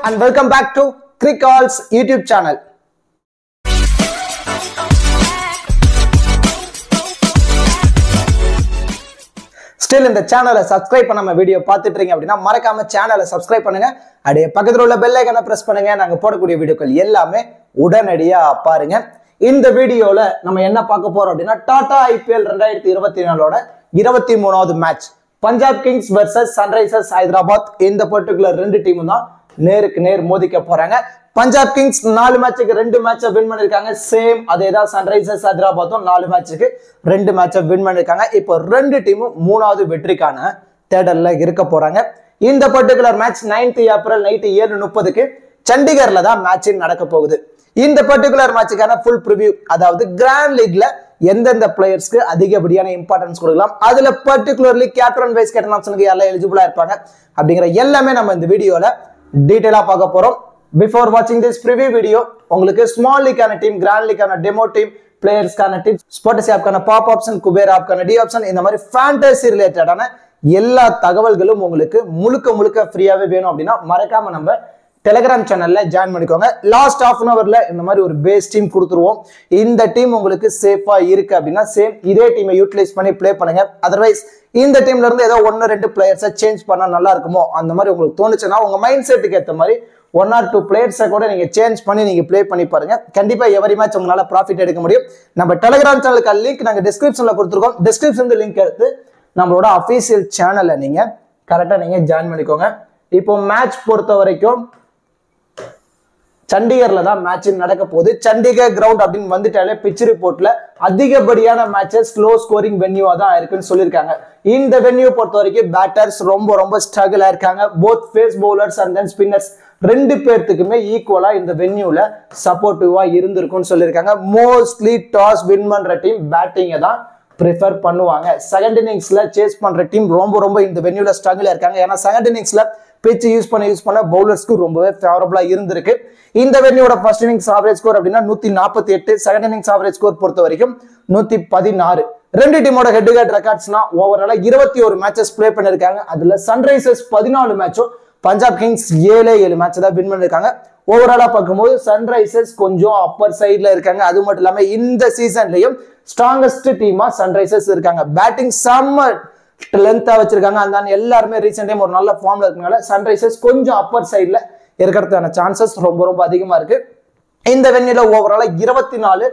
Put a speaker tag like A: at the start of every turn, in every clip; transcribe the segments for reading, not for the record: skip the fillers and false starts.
A: and welcome back to Crickall's YouTube channel. Still in the channel subscribe பண்ணாம video பார்த்துட்டு இருக்கீங்க அப்படினா மறக்காம சேனலை subscribe பண்ணுங்க. அப்படியே பக்கத்துல உள்ள பெல் ஐகானை பிரஸ் பண்ணுங்க. நாங்க போடக்கூடிய வீடியோக்கள் எல்லாமே உடனடியா பாருங்க. இந்த வீடியோல நம்ம என்ன பார்க்க போறோம் அப்படினா டாடா IPL 2024 ஓட 23வது match Punjab Kings vs Sunrisers Hyderabad. இந்த பர்టిక్యులர் ரெண்டு டீமும் தான் நேருக்கு நேர் மோதிக்க போறாங்க. பஞ்சாப் கிங்ஸ் 4 மேட்சுக்கு 2 மேட்சை வின் பண்ணிருக்காங்க. சேம் அதேதான் சன்ரைசர்ஸ் ஹைதராபாத்தும் 4 மேட்சுக்கு 2 மேட்சை வின் பண்ணிருக்காங்க. இப்போ ரெண்டு டீமும் 3வது வெற்றிக்கான தேடல்ல இருக்க போறாங்க. இந்த particular match 9th April night 7:30க்கு சண்டிகர்ல தான் மேட்ச் நடக்க போகுது. இந்த பர்టిక్యులர் மேட்சுக்கான ஃபுல் ப்ரிவியூ, அதாவது கிராண்ட் லீக்ல எந்தெந்த பிளேயர்ஸ்க்கு அதிகப்படியான இம்பார்ட்டன்ஸ் கொடுக்கலாம், அதுல பர்టిక్యులர்லி கேப்டன் வைஸ் கேப்டன் ஆப்ஷனுக்கு யாரெல்லாம் எலிஜிபிளா இருப்பாங்க அப்படிங்கிற எல்லாமே நம்ம இந்த வீடியோல டீடைலா பார்க்க போறோம். பிஃபோர் வாட்சிங் திஸ் ப்ரிவியூ வீடியோ, உங்களுக்கு ஸ்மால் லீக்கான டீம், கிராண்ட் லீக்கான டெமோ டீம், பிளேயர்ஸ்க்கான டீம், ஸ்பாட்டசி ஆப்கான பாப் ஆப்ஷன், குபேர் ஆப்கான டி ஆப்ஷன், இந்த மாதிரி ஃபேண்டசி ரிலேட்டடான எல்லா தகவல்களும் உங்களுக்கு முழுக்க ஃப்ரீயாவே வேணும் அப்படின்னா மறக்காம நம்ம டெலிகிராம் சேனல்ல ஜாயின் பண்ணிக்கோங்க. லாஸ்ட் half an hourல இந்த மாதிரி ஒரு பேஸ் டீம் கொடுத்துருவோம். இந்த டீம் உங்களுக்கு சேஃபா இருக்கு அப்படின்னா சேம் இதே டீமை யூட்டிலைஸ் பண்ணி பிளே பண்ணுங்க. அதர்வைஸ் இந்த டீம்ல இருந்து ஏதோ 1-2 பிளேயர்ஸை சேஞ்ச் பண்ணா நல்லா இருக்குமோ அந்த மாதிரி உங்களுக்கு தோணுச்சுன்னா உங்க மைண்ட் செட்டுக்கு ஏற்ற மாதிரி 1 or 2 பிளேயர்ஸை கூட நீங்க சேஞ்ச் பண்ணி நீங்க பிளே பண்ணி பாருங்க. கண்டிப்பா எவரி மேட்ச் உங்களால ப்ராஃபிட் எடுக்க முடியும். நம்ம டெலிகிராம் சேனலுக்கு லிங்க் நாங்க டிஸ்கிரிப்ஷன்ல கொடுத்துருக்கோம். டிஸ்கிரிப்ஷன் லிங்க் எடுத்து நம்மளோட அஃபீஷியல் சேனலை நீங்க கரெக்டா நீங்க ஜாயின் பண்ணிக்கோங்க. இப்போ மேட்ச் பொறுத்த வரைக்கும் சண்டிகர்ல தான் மேட்ச் நடக்க போகுது. சண்டிகர் கிரவுண்ட் அப்படின்னு வந்துட்டாலே பிச் ரிப்போர்ட்ல அதிகப்படியான மேட்சஸ் ஸ்லோ ஸ்கோரிங் வென்யூவா தான் இருக்குன்னு சொல்லியிருக்காங்க. இந்த வென்யூ பொறுத்த வரைக்கும் பேட்டர்ஸ் ரொம்ப ஸ்ட்ரகிள் ஆயிருக்காங்க. Both pace bowlers and then spinners ரெண்டு பேர்த்துக்குமே ஈக்குவலா இந்த வென்யூல சப்போர்ட்டிவா இருந்திருக்கும்னு சொல்லியிருக்காங்க. மோஸ்ட்லி டாஸ் வின் பண்ற டீம் பேட்டிங்கை தான் ப்ரிஃபர் பண்ணுவாங்க. செகண்ட் இன்னிங்ஸ்ல சேஸ் பண்ற டீம் ரொம்ப இந்த வென்யூல ஸ்ட்ரகிள் இருக்காங்க. ஏன்னா செகண்ட் இன்னிங்ஸ்ல பிச் யூஸ் பண்ண பவுலர்ஸ்க்கு ரொம்பவே ஃபேவரபிளா இருந்திருக்கு. இந்த வென்யூட ஃபர்ஸ்ட் இன்னிங்ஸ் ஆவரேஜ் ஸ்கோர் அப்படின்னா 148, செகண்ட் இன்னிங்ஸ் ஆவரேஜ் ஸ்கோர் பொறுத்த வரைக்கும் 116. ரெண்டு டீமோட ஹெட் டு ஹெட் ரெக்கார்ட்ஸ்னா ஓவராலா 21 மேட்சஸ் பிளே பண்ணிருக்காங்க. அதுல சன்ரைசர்ஸ் 14 மேட்சும், பஞ்சாப் கிங்ஸ் 7 மேட்ச் தான் வின் பண்ணிருக்காங்க. ஓவராலா பார்க்கும்போது சன்ரைசர்ஸ் கொஞ்சம் அப்பர் சைட்ல இருக்காங்க. அது மட்டும் இல்லாம இந்த சீசன்லயும் ஸ்ட்ராங்கஸ்ட் டீமா சன்ரைசர்ஸ் இருக்காங்க. பேட்டிங் செம்ம லென்த்தா வச்சிருக்காங்க. அந்த எல்லாருமே ரீசெண்ட் டைம் ஒரு நல்ல ஃபார்ம்ல இருக்கனால சன்ரைசர்ஸ் கொஞ்சம் அப்பர் சைட்ல இருக்கிறதுக்கான சான்சஸ் ரொம்ப அதிகமா இருக்கு. இந்த வென்யூல ஓவராலா 24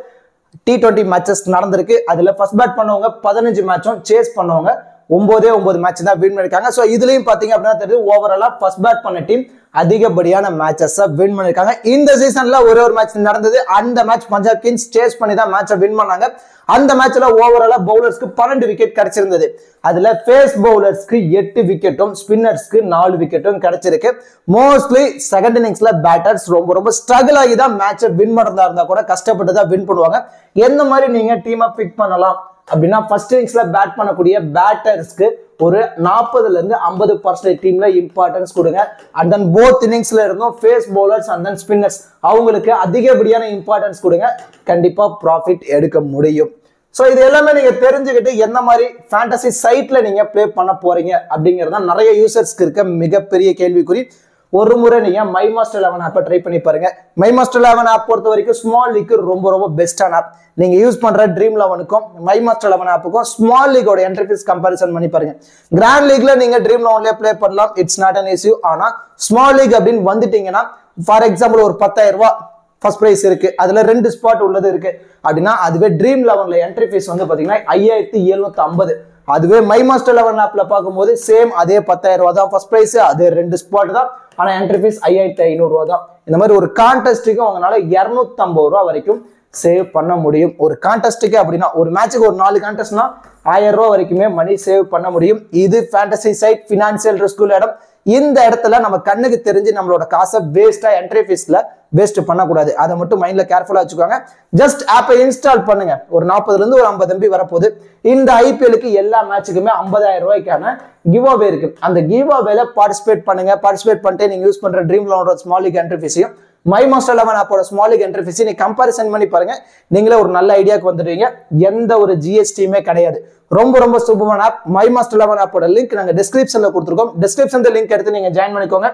A: T20 மேட்சஸ் நடந்திருக்கு. அதுல ஃபர்ஸ்ட் பேட் பண்ணவங்க 15 மேட்சும், சேஸ் பண்ணவங்க 9 மேட்ச் தான் வின் பண்ணிருக்காங்க. சோ இதுலயும் பாத்தீங்க அப்படின்னா தெரியுது ஓவராலா ஃபர்ஸ்ட் பேட் பண்ண டீம் அதிகப்படியான மேட்சஸ் வின் பண்ணிருக்காங்க. இந்த சீசன்ல ஒரு மேட்ச் நடந்தது. அந்த மேட்ச் பஞ்சாப் கிங்ஸ் சேஸ் பண்ணி தான் மேட்சை வின் பண்ணாங்க. அந்த மேட்ச்ல ஓவராலா பவுலர்ஸ்க்கு 12 விக்கெட் கிடைச்சிருந்தது. அதுல ஃபேஸ் பவுலர்ஸ்க்கு 8 விக்கெட்டும், ஸ்பின்னர்ஸ்க்கு 4 விக்கெட்டும் கிடைச்சிருக்கு. மோஸ்ட்லி செகண்ட் இன்னிங்ஸ்ல பேட்டர்ஸ் ரொம்ப ஸ்ட்ரகிள் ஆகி தான் மேட்சை வின் பண்றதா இருந்தா கூட கஷ்டப்பட்டு தான் வின் பண்ணுவாங்க. எந்த மாதிரி நீங்க டீமை பிக் பண்ணலாம் அப்படின்னா ஃபர்ஸ்ட் இன்னிங்ஸ்ல பேட் பண்ணக்கூடிய பேட்டர்ஸ்க்கு ஒரு 40 to 50% டீம்ல இம்பார்ட்டன்ஸ் கொடுங்க. அண்ட் தென் போத் இன்னிங்ஸ்ல இருந்தும் pace bowlers and then spinners அவங்களுக்கு அதிகப்படியான இம்பார்ட்டன்ஸ் கொடுங்க. கண்டிப்பா ப்ராஃபிட் எடுக்க முடியும். ஸோ இது எல்லாமே நீங்க தெரிஞ்சுக்கிட்டு என்ன மாதிரி ஃபேண்டசி சைட்ல நீங்க பிளே பண்ண போறீங்க அப்படிங்கிறதா நிறைய யூசர்ஸ்க்கு இருக்க மிகப்பெரிய கேள்விக்குறி. ஒரு முறை நீங்க மை மாஸ்டர் 11 ஆப்பை ட்ரை பண்ணி பாருங்க. மை மாஸ்டர் 11 ஆப் பொறுத்த வரைக்கும் ஸ்மால் லீக் ரொம்ப பெஸ்டான ஆப். நீங்க யூஸ் பண்ற ட்ரீம் 11க்கும் மை மாஸ்டர் 11 ஆப்புக்கும் ஸ்மால் லீகோட என்ட்ரி ஃபீஸ் கம்பேரிசன் பண்ணி பாருங்க. கிராண்ட் லீக்ல நீங்க ட்ரீம் 11ல ப்ளே பண்ணலாம், இட்ஸ் நாட் அன் இஷ்யூ. ஆனா ஸ்மால் லீக் அப்படின்னு வந்துட்டீங்கன்னா ஃபார் எக்ஸாம்பிள் ஒரு 10,000 ரூபாய் ஃபர்ஸ்ட் பிரைஸ் இருக்கு, அதுல 2 ஸ்பாட் உள்ளது இருக்கு அப்படின்னா அதுவே ட்ரீம் 11ல என்ட்ரி ஃபீஸ் வந்து பாத்தீங்கன்னா 5750. அதுவே மை மாஸ்டர் 11 ஆப்ல பார்க்கும்போது சேம் அதே 10,000 ரூபாய் தான் ஃபர்ஸ்ட் பிரைஸ், அதே 2 ஸ்பாட் தான், ஆனா என்ட்ரி ஃபீஸ் 5500 ரூபாய் தான். இந்த மாதிரி ஒரு கான்டெஸ்ட்டுக்கு உங்களால 250 ரூபாய் வரைக்கும் சேவ் பண்ண முடியும். ஒரு கான்டெஸ்ட்டுக்கு அப்படின்னா ஒரு மேட்சுக்கு ஒரு 4 கான்டெஸ்ட்னா 1000 ரூபாய் வரைக்குமே மணி சேவ் பண்ண முடியும். இது ஃபேண்டசி சைட், ஃபினான்சியல் ரிஸ்க் உள்ள இடம். இந்த இடத்துல நம்ம கண்ணுக்கு தெரிஞ்சு நம்மளோட காசை வேஸ்டா என்ட்ரி ஃபீஸ்ல வேஸ்ட் பண்ணக்கூடாது. அதை மட்டும் மைண்ட்ல கேர்ஃபுல்லா வச்சுக்கோங்க. ஜஸ்ட் ஆப்பை இன்ஸ்டால் பண்ணுங்க. ஒரு 40 to 50 MB வரப்போகுது. இந்த ஐபிஎலுக்கு எல்லா மேட்சுக்குமே 50,000 ரூபாய்க்கான கிவ் அவே இருக்கு. அந்த கிவ் அவேல பார்ட்டிசிபேட் பண்ணுங்க. பார்ட்டிசிபேட் பண்ணிட்டு நீங்க யூஸ் பண்ற ட்ரீம் 11 ஸ்மால் லீக் என்ட்ரி ஃபீஸையும் மை மாஸ்டர் 11 ஆப்போட ஸ்மால் லீக் என்ட்ரி ஃபீஸ் நீ கம்பேரிசன் பண்ணி பாருங்க. நீங்களே ஒரு நல்ல ஐடியாக்கு வந்துடுவீங்க. எந்த ஒரு ஜிஎஸ்டியுமே கிடையாது. ரொம்ப சூப்பரான ஆப். மை மாஸ்டர் 11 ஆப்போட லிங்க் நாங்க டிஸ்கிரிப்ஷன்ல கொடுத்துருக்கோம். டிஸ்கிரிப்ஷன்ல லிங்க் எடுத்து நீங்க ஜாயின் பண்ணிக்கோங்க.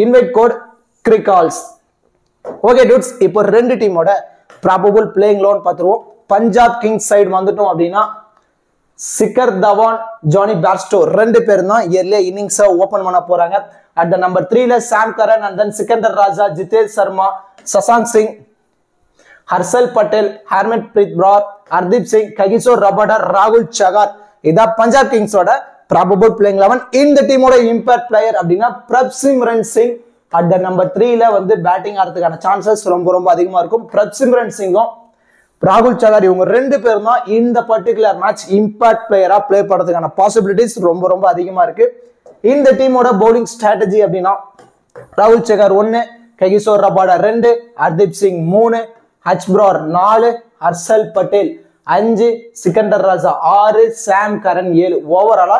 A: இன்வைட் கோட் கிரிகால்ஸ். ஓகே டூட்ஸ், இப்போ ரெண்டு டீமோட ப்ராபபிள் பிளேயிங் லோன் பார்த்துருவோம். பஞ்சாப் கிங்ஸ் சைடு வந்துட்டோம் அப்படின்னா சிக்கர் தவான், ஜானி பேர்ஸ்டோ ரெண்டு பேரும் தான் இயர்லியா இன்னிங்ஸை ஓபன் பண்ண போறாங்க. அட் த நம்பர் 3ல Sam Curran and then Sikandar Raza, Jitesh Sharma, Shashank Singh, Harshal Patel, Harman Preet Brar, Hardeep Singh, Kagiso Rabada, ராகுல் சகார். இதான் பஞ்சாப் கிங்ஸோட ப்ராபபிள் பிளேயிங் 11. இந்த டீமோட இம்பாக்ட் பிளேயர் அப்படின்னா Prabhsimran Singh at the number 3ல வந்து பேட்டிங் ஆடுறதுக்கான சான்சஸ் ரொம்ப ரொம்ப அதிகமா இருக்கும். பிரப்சிம்ரன் சிங்கும் ராகுல் சகார் இவங்க ரெண்டு பேரும் தான் இந்த பர்டிகுலர் மேட்ச் இம்பாக்ட் பிளேயரா பிளே பண்றதுக்கான பாசிபிலிட்டிஸ் ரொம்ப ரொம்ப அதிகமா இருக்கு. இந்த டீமோட பவுலிங் ஸ்ட்ராட்டஜி அப்படின்னா ராகுல் Chahar 1, Kagiso Rabada 2, Hardeep Singh 3, H Brar 4, Harshal Patel 5, Sikandar Raza 6, Sam Curran 7. ஓவராலா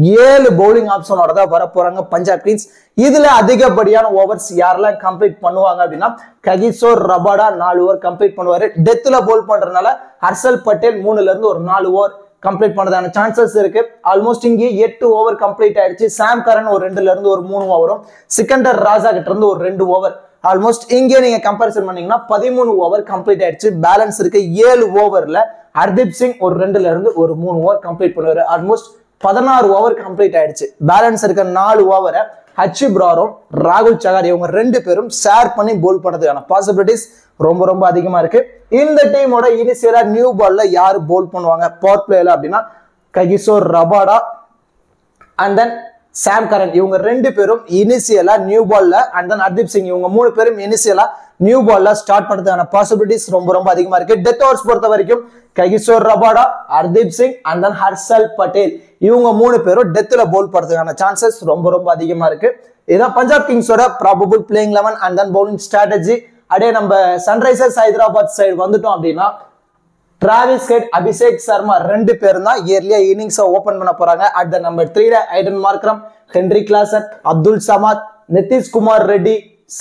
A: 7 பவுலிங் ஆப்ஷனோட தான் வர போறாங்க பஞ்சாப் கிங்ஸ். இதுல அதிகப்படியான ஓவர்ஸ் யாரெல்லாம் கம்ப்ளீட் பண்ணுவாங்க அப்படின்னா ககிசோர் ரபாடா 4 ஓவர் கம்ப்ளீட் பண்ணுவாரு. டெத்ல பவுல் பண்றதுனால ஹர்ஷல் பட்டேல் 3ல இருந்து ஒரு 4 ஓவர் கம்ப்ளீட் பண்ணதான சான்சஸ் இருக்கு. ஆல்மோஸ்ட் இங்கே 8 ஓவர் கம்ப்ளீட் ஆயிடுச்சு. சாம் கரன் ஒரு 2ல இருந்து ஒரு 3 ஓவரும், சிக்கந்தர் ராஜா கிட்ட இருந்து ஒரு 2 ஓவர். ஆல்மோஸ்ட் இங்கே நீங்க கம்பேரிசன் பண்ணீங்கன்னா 13 ஓவர் கம்ப்ளீட் ஆயிடுச்சு. பேலன்ஸ் இருக்கு 7 ஓவர்ல ஹர்தீப் சிங் ஒரு 2ல இருந்து ஒரு 3 ஓவர் கம்ப்ளீட் பண்ணுவாரு. ஆல்மோஸ்ட் 16 ஓவர் கம்ப்ளீட் ஆயிடுச்சு. பேலன்ஸ் இருக்க 4 ஓவரை ஹச் பிராரும் ராகுல் சகார் இவங்க ரெண்டு பேரும் ஷேர் பண்ணி போல் பண்றதுக்கான பாசிபிலிட்டிஸ் ரொம்ப ரொம்ப அதிகமா இருக்கு. இந்த டீமோட இனிஷியலா நியூ பால்ல யாரு போல் பண்ணுவாங்க பவர் பிளேல அப்படின்னா ககிசோர் ரபாடா அண்ட் தென் சாம் கரன் இவங்க ரெண்டு பேரும் இனிஷியலா நியூ பால்ல அண்ட் தென் ஹர்தீப் சிங் இவங்க 3 பேரும் இனிஷியலா நியூ பால்ல ஸ்டார்ட் பண்றதுக்கான பாசிபிலிட்டிஸ் ரொம்ப ரொம்ப அதிகமா இருக்கு. டெத் ஓவர்ஸ் பொறுத்த வரைக்கும் ககிசோர் Rabada, Hardeep Singh and then Harshal Patel இவங்க 3 பேரும் டெத்ல போல் பண்றதுக்கான சான்சஸ் ரொம்ப ரொம்ப அதிகமா இருக்கு. இதான் பஞ்சாப் கிங்ஸோட probable playing 11 and then bowling strategy. அப்படியே நம்ம சன்ரைசர்ஸ் ஹைதராபாத் சைடு வந்துட்டோம் அப்படின்னா டிராவிஸ் ஹெட், அபிஷேக் சர்மா ரெண்டு பேரும் தான் இயர்லியா இன்னிங்ஸை ஓபன் பண்ண போறாங்க. அட் த நம்பர் 3ல Aiden Markram, Heinrich Klaasen, Abdul Samad, Nitishkumar Reddy,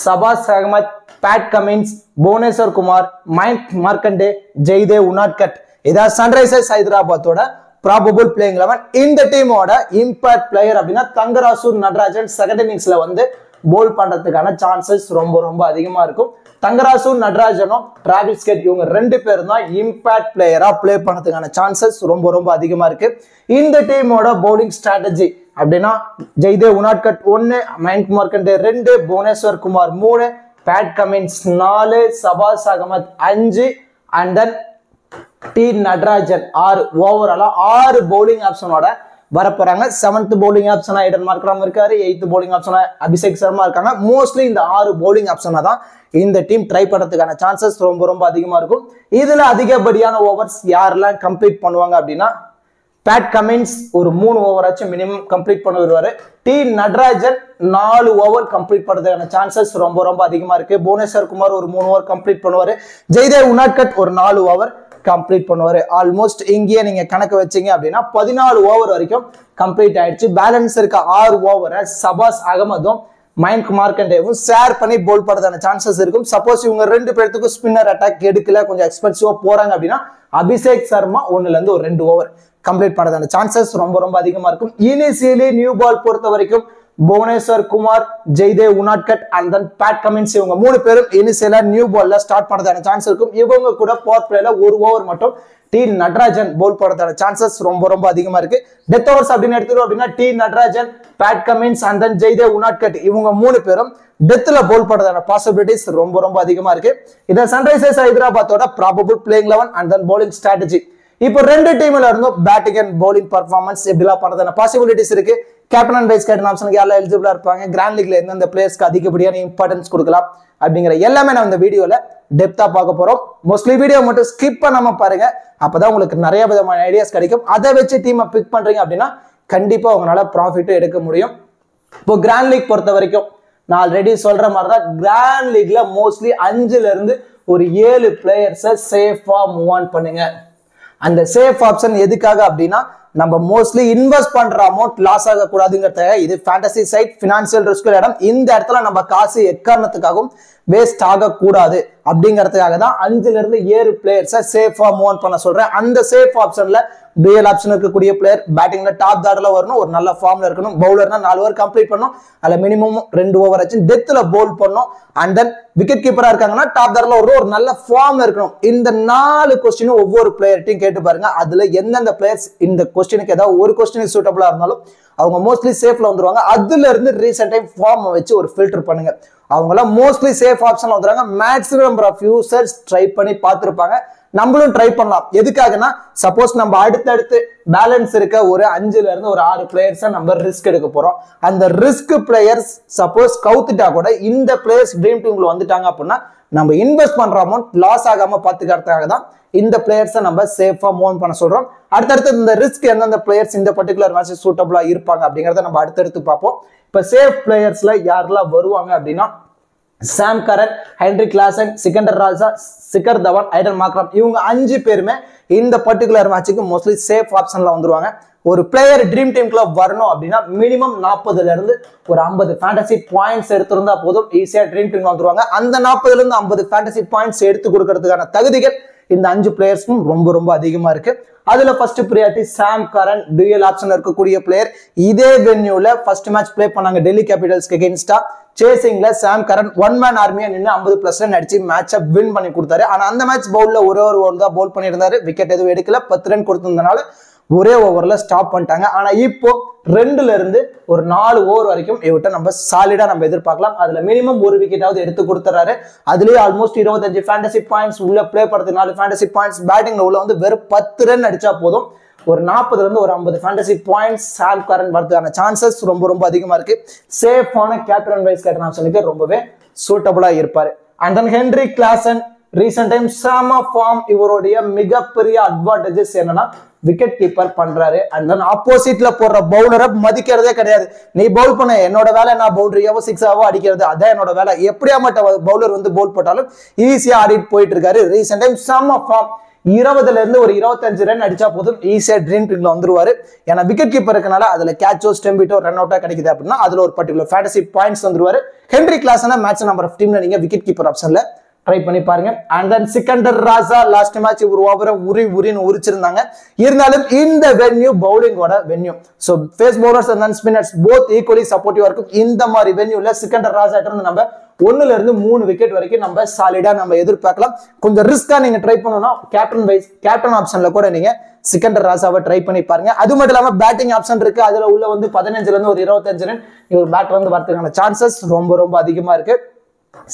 A: Shahbaz Ahmed, Pat Cummins, Bhuvneshwar Kumar, Mayank Markande, Jaydev Unadkat. இதான் சன்ரைசர்ஸ் ஹைதராபாத்தோட ப்ராபபிள் பிளேயிங் 11. இந்த டீமோட இம்பாக்ட் பிளேயர் அப்படின்னா தங்கராசூர் நடராஜன் செகண்ட் இன்னிங்ஸ்ல வந்து போல் பண்றதுக்கான சான்சஸ் ரொம்ப ரொம்ப அதிகமா இருக்கும். தங்கராசூர் நடராஜனும் டிராவிஸ் ஹெட் இவங்க ரெண்டு பேரும் தான் இம்பாக்ட் பிளேயரா பிளே பண்ணதுக்கான சான்சஸ் ரொம்ப ரொம்ப அதிகமா இருக்கு. இந்த டீமோட பவுலிங் ஸ்ட்ராட்டஜி அப்படின்னா Jaydev Unadkat 1, Mayank Markande 2, Bhuvneshwar Kumar 3, Pat Cummins 4, Shahbaz Ahmed 5 and then T Natarajan 6. ஓவராலா 6 பவுலிங் ஆப்ஷனோட வரப்போறாங்க. 7th பவுலிங் ஆப்ஷனா ஐடன் மார்க்ரம் இருக்காரு, 8th பவுலிங் ஆப்ஷனா அபிஷேக் சர்மா இருக்காங்க. மோஸ்ட்லி இந்த 6 பவுலிங் ஆப்ஷனா தான் இந்த டீம் ட்ரை பண்றதுக்கான சான்சஸ் ரொம்ப ரொம்ப அதிகமா இருக்கும். இதுல அதிகப்படியான ஓவர்ஸ் யாரெல்லாம் கம்ப்ளீட் பண்ணுவாங்க அப்படின்னா பேட் கமின்ஸ் ஒரு 3 ஓவராச்சும் மினிமம் கம்ப்ளீட் பண்ண வருவாரு. டி நடராஜன் 4 ஓவர் கம்ப்ளீட் பண்றதுக்கான சான்சஸ் ரொம்ப ரொம்ப அதிகமா இருக்கு. புவனேஸ்வர் குமார் ஒரு 3 ஓவர் கம்ப்ளீட் பண்ணுவாரு. ஜெய்தேவ் உனாட்கட் ஒரு 4 ஓவர் கம்ப்ளீட் பண்ணுவாரு. ஆல்மோஸ்ட் இங்கேயே நீங்க கணக்கு வச்சீங்க அப்படின்னா 14 ஓவர் வரைக்கும் கம்ப்ளீட் ஆயிடுச்சு. பேலன்ஸ் இருக்க 6 ஓவரை சபாஸ் அகமதும் மயங்க் மார்க்கண்டேவும் ஷேர் பண்ணி போல் பண்றதான சான்சஸ் இருக்கும். சப்போஸ் இவங்க ரெண்டு பேர்த்துக்கும் ஸ்பின்னர் அட்டாக் எடுக்கல, கொஞ்சம் எக்ஸ்பென்சிவா போறாங்க அப்படின்னா அபிஷேக் சர்மா 1ல இருந்து ஒரு 2 ஓவர் கம்ப்ளீட் பண்றதான சான்சஸ் ரொம்ப ரொம்ப அதிகமா இருக்கும். இனிஷியலி நியூ பால் பொறுத்த வரைக்கும் Bhuvneshwar Kumar, Jaydev Unadkat and then Pat Cummins இவங்க 3 பேரும் இனிஷியலா நியூ பால்ல ஸ்டார்ட் பண்றதான சான்ஸ் இருக்கும். இவங்க கூட பவர் பிளேல 1 ஓவர் மட்டும் டி நடராஜன் போல் பண்றதான சான்சஸ் ரொம்ப ரொம்ப அதிகமா இருக்கு. டெத் ஓவர்ஸ் அப்படின்னு எடுத்துட்டோம் அப்படின்னா T Natarajan, Pat Cummins and then Jaydev Unadkat இவங்க 3 பேரும் டெத்ல போல் பண்றதான பாசிபிலிட்டிஸ் ரொம்ப ரொம்ப அதிகமா இருக்கு. இத சன்ரைசர்ஸ் ஹைதராபாத்தோட probable playing 11 and then bowling strategy. இப்போ ரெண்டு டீம்ல இருந்தும் பேட்டிங் அண்ட் பவுலிங் பர்ஃபார்மன்ஸ் எப்படிலாம் பண்றதான பாசிபிலிட்டிஸ் இருக்கு. கேப்டன் அண்ட் வைஸ் கேப்டன் ஆப்ஷனுக்கு யாரெல்லாம் எலிஜிபிளா இருப்பாங்க, கிராண்ட் லீக்ல எந்தெந்த பிளேயர்ஸ்க்கு அதிகப்படியான இம்பார்ட்டன்ஸ் கொடுக்கலாம் அப்படிங்கிற எல்லாமே நான் இந்த வீடியோல டெப்தா பார்க்க போறோம். மோஸ்ட்லி வீடியோ மட்டும் ஸ்கிப் பண்ணாம பாருங்க, அப்பதான் உங்களுக்கு நிறைய விதமான ஐடியாஸ் கிடைக்கும். அதை வச்சு டீமை பிக் பண்றீங்க அப்படின்னா கண்டிப்பா உங்களால ப்ராஃபிட்டும் எடுக்க முடியும். இப்போ கிராண்ட் லீக் பொறுத்த வரைக்கும் நான் ஆல்ரெடி சொல்ற மாதிரி தான் கிராண்ட் லீக்ல மோஸ்ட்லி 5ல இருந்து ஒரு 7 பிளேயர்ஸை சேஃபா மூவ் ஆன் பண்ணுங்க. அந்த சேஃப் ஆப்ஷன் எதுக்காக அப்படின்னா நம்ம மோஸ்ட்லி இன்வெஸ்ட் பண்ற அமௌண்ட் லாஸ் ஆகக்கூடாதுங்கிறதுக்காக. இது ஃபேண்டசி சைட், பினான்சியல் ரிஸ்க் இடம். இந்த இடத்துல நம்ம காசு எக்காரணத்துக்காகவும் வேஸ்ட் ஆகக்கூடாது அப்படிங்கிறதுக்காக தான் 5ல இருந்து 7 பிளேயர்ஸை சேஃபா மூவ் ஆன் பண்ண சொல்றேன். அந்த சேஃப் ஆப்ஷன்ல டூயல் ஆப்ஷன் இருக்கக்கூடிய பிளேயர், பேட்டிங்ல டாப் ஆர்டர்ல வரணும், ஒரு நல்ல ஃபார்ம்ல இருக்கணும், பவுலர்னா 4 ஓவர் கம்ப்ளீட் பண்ணணும், அதுல மினிமம் 2 ஓவர் ஆச்சு டெத்ல பவுல் பண்ணணும், அண்ட் தென் விக்கெட் கீப்பரா இருக்காங்கன்னா டாப் ஆர்டர்ல ஒரு நல்ல ஃபார்ம்ல இருக்கணும். இந்த 4 கொஸ்டினும் ஒவ்வொரு பிளேயர்ட்டையும் கேட்டு பாருங்க. அதுல எந்தெந்த பிளேயர்ஸ் இந்த கொஸ்டினுக்கு ஏதாவது ஒரு கொஸ்டினுக்கு சூட்டபிளா இருந்தாலும் அவங்க மோஸ்ட்லி சேஃப்ல வந்துருவாங்க. அதுல இருந்து ரீசெண்ட் டைம் ஃபார்ம் வச்சு ஒரு ஃபில்டர் பண்ணுங்க. அவங்களாம் மோஸ்ட்லி சேஃப் ஆப்ஷன்ல வந்துறாங்க. Maximum number of users try பண்ணி பார்த்திருப்பாங்க. நம்மளும் ட்ரை பண்ணலாம். எதுக்காகனா சப்போஸ் நம்ம அடுத்தடுத்து பேலன்ஸ் இருக்க ஒரு 5ல இருந்து ஒரு 6 பிளேயர்ஸ் நம்ம ரிஸ்க் எடுக்க போறோம். அந்த ரிஸ்க் பிளேயர்ஸ் சப்போஸ் கவுத்துட்டா கூட இந்த பிளேயர்ஸ் ட்ரீம் டீம்ல வந்துட்டாங்க அப்படின்னா நம்ம இன்வெஸ்ட் பண்ற அமௌண்ட் லாஸ் ஆகாம பாத்துக்கிறதுக்காக தான் இந்த பிளேயர்ஸை நம்ம சேஃபா மூவ் பண்ண சொல்றோம். அடுத்தடுத்து இந்த ரிஸ்க் எந்தெந்த பிளேயர்ஸ் இந்த பர்டிகுலர் மேட்ச் சூட்டபிளா இருப்பாங்க அப்படிங்கறத நம்ம அடுத்தடுத்து பார்ப்போம். இப்ப சேஃப் பிளேயர்ஸ்ல யாரெல்லாம் வருவாங்க அப்படின்னா சாம் கரன், ஹென்ரி கிளாசன், சிக்கந்தர் ராஜா, சிகர் தவான், ஐடன் மார்க்ரம் இவங்க 5 பேருமே இந்த பர்டிகுலர் மேட்சுக்கு மோஸ்ட்லி சேஃப் ஆப்ஷன்ல வந்துருவாங்க. ஒரு பிளேயர் ட்ரீம் டீம்குள்ள வரணும் அப்படின்னா மினிமம் 40ல இருந்து ஒரு 50 ஃபேண்டசி பாயிண்ட்ஸ் எடுத்திருந்தா போதும், ஈஸியா ட்ரீம் டீம்ல வந்துருவாங்க. அந்த 40ல இருந்து 50 ஃபேண்டசி பாயிண்ட்ஸ் எடுத்து கொடுக்கறதுக்கான தகுதிகள் இந்த 5 பிளேயர்ஸ்க்கும் ரொம்ப ரொம்ப அதிகமா இருக்கு. அதுல ஃபர்ஸ்ட் பிரியாரிட்டி சாம் கரன், டூயல் ஆப்ஷன் இருக்கக்கூடிய பிளேயர். இதே வென்யூல ஃபர்ஸ்ட் மேட்ச் பிளே பண்ணாங்க டெல்லி கேபிட்டல்ஸ்க்கு அகைன்ஸ்டா. சேசிங்ல சாம் கரன் 1 மேன் ஆர்மியா நின்று 50+ ரன் அடிச்சு மேட்சை வின் பண்ணி கொடுத்தாரு. ஆனா அந்த மேட்ச் பவுல்ல ஒரே ஒரு ஓவர் தான் பவுல் பண்ணியிருந்தாரு, விக்கெட் எதுவும் எடுக்கல, 10 ரன் கொடுத்திருந்தனால ஒரே ஓவர்ல ஸ்டாப் பண்ணிட்டாங்க. ஆனா இப்போ 2ல இருந்து ஒரு 4 ஓவர் வரைக்கும் இவட்ட நம்ம சாலிடா நம்ம எதிர்பார்க்கலாம். அதுல மினிமம் ஒரு விக்கெட்டாவது எடுத்து கொடுத்துறாரு. அதுலயே ஆல்மோஸ்ட் 25 ஃபேண்டசி பாயிண்ட்ஸ் உள்ள பிளே பண்றது, 4 ஃபேண்டசி பாயிண்ட்ஸ் பேட்டிங்ல உள்ள வந்து வெறும் 10 ரன் அடிச்சா போதும், ஒரு 40ல இருந்து ஒரு 50 ஃபேண்டசி பாயிண்ட்ஸ் சாம் கரன் வரதுக்கான சான்சஸ் ரொம்ப ரொம்ப அதிகமா இருக்கு. சேஃபான கேப்டன் வைஸ் கேப்டன் ஆப்ஷனுக்கு ரொம்பவே சூட்டபிளா இருப்பாரு. And then Henry Klaasen recent time Sama form. இவருடைய மிகப்பெரிய அட்வான்டேஜஸ் என்னன்னா விக்கெட் கீப்பர் பண்றாரு. அண்ட் தென் ஆப்போசிட்ல போடுற பவுலரை மதிக்கிறதே கிடையாது. நீ பவுல் பண்ண, என்னோட வேலை நான் பவுண்டரியாவோ 6ஆவோ அடிக்கிறது, அதான் என்னோட வேலை. எப்படியாமட்ட பவுலர் வந்து பவுல் போட்டாலும் ஈஸியா ஆடிட்டு போயிட்டு இருக்காரு. ரீசெண்ட் டைம் சாமா ஃபார்ம். 20ல இருந்து ஒரு 25 ரன் அடிச்சா போதும், ஈஸியா ட்ரீம் டீம்ல வந்துருவாரு. ஏன்னா விக்கெட் கீப்பர் இருக்கனால அதுல கேட்சோ ஸ்டெம்பிட்டோ ரன் அவுட்டா கிடைக்குது அப்படின்னா அதுல ஒரு பர்டிகுலர் ஃபேண்டசி பாயிண்ட்ஸ் வந்துருவாரு. ஹென்ரி கிளாசனா மேட்ச் நம்பர் ஆஃப் டீம்ல நீங்க விக்கெட் கீப்பர் ஆப்ஷன்ல ட்ரை பண்ணி பாருங்க. And then Sikandar Raza last match ஒரு ஓவரை உரின்னு உரிச்சிருந்தாங்க. இருந்தாலும் இந்த வென்யூ பவுலிங்கோட venue. So pace bowlers and spinners both equally சப்போர்ட்டிவா இருக்கும். இந்த மாதிரி வென்யூல சிக்கந்தர் ராஜா இருந்து நம்ம 1ல இருந்து 3 விக்கெட் வரைக்கும் நம்ம சாலிடா நம்ம எதிர்பார்க்கலாம். கொஞ்சம் ரிஸ்கா நீங்க ட்ரை பண்ணணும்னா கேப்டன் ஆப்ஷன்ல கூட நீங்க சிக்கந்தர் ராஜாவை ட்ரை பண்ணி பாருங்க. அது மட்டும் இல்லாம பேட்டிங் ஆப்ஷன் இருக்கு. அதுல உள்ள வந்து 15ல இருந்து ஒரு 25 ரன் இவர் பேட்ல வந்து வரதுக்கான சான்சஸ் ரொம்ப ரொம்ப அதிகமா இருக்கு.